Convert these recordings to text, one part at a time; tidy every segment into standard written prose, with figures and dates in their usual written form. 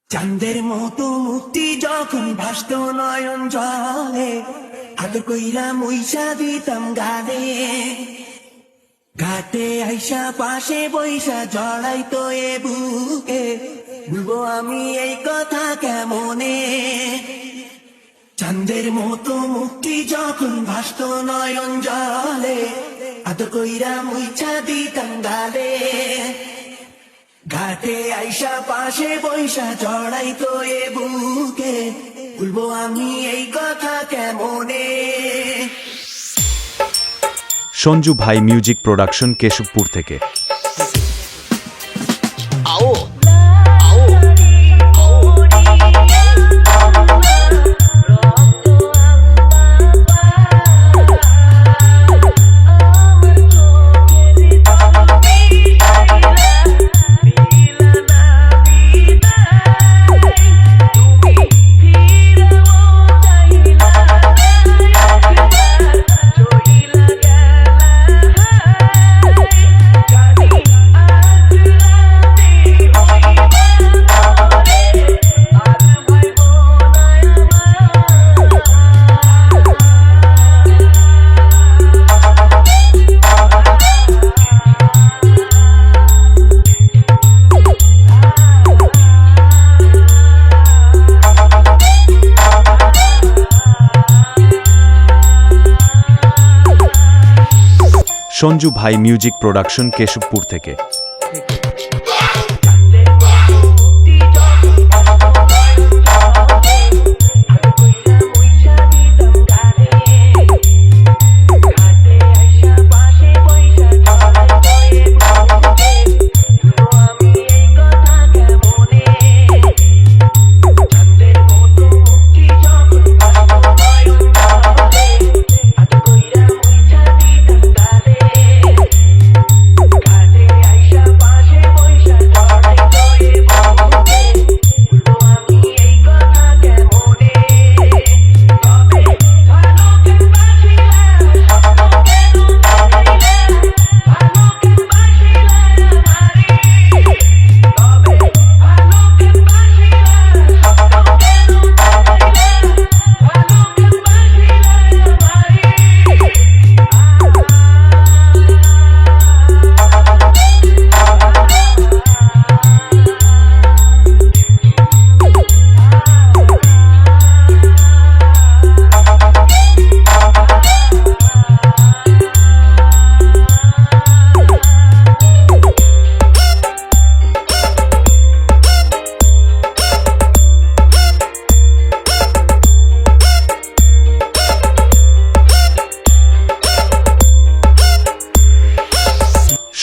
চাঁদের মতো মুক্তি যখন ভাসত নয়ন জলে, আদর কইরা মুইসা দিতাম গালে। ঘাটে আইসা পাশে বইসা জড়াইতো এ বুকে, বলবো আমি এই কথা কেমনে। চাঁদের মতো মুক্তি যখন ভাসত নয়ন জলে, আদর কইরা মুইসা দিতাম গালে। ঘাটে আইসা পাশে বইসা জড়াইতো এ বুকে, বলবো আমি এই কথা কেমনে। সঞ্জু ভাই মিউজিক প্রোডাকশন, কেশবপুর থেকে। সঞ্জু ভাই মিউজিক প্রোডাকশন, কেশবপুর থেকে।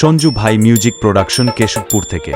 সঞ্জু ভাই মিউজিক প্রোডাকশন, কেশবপুর থেকে।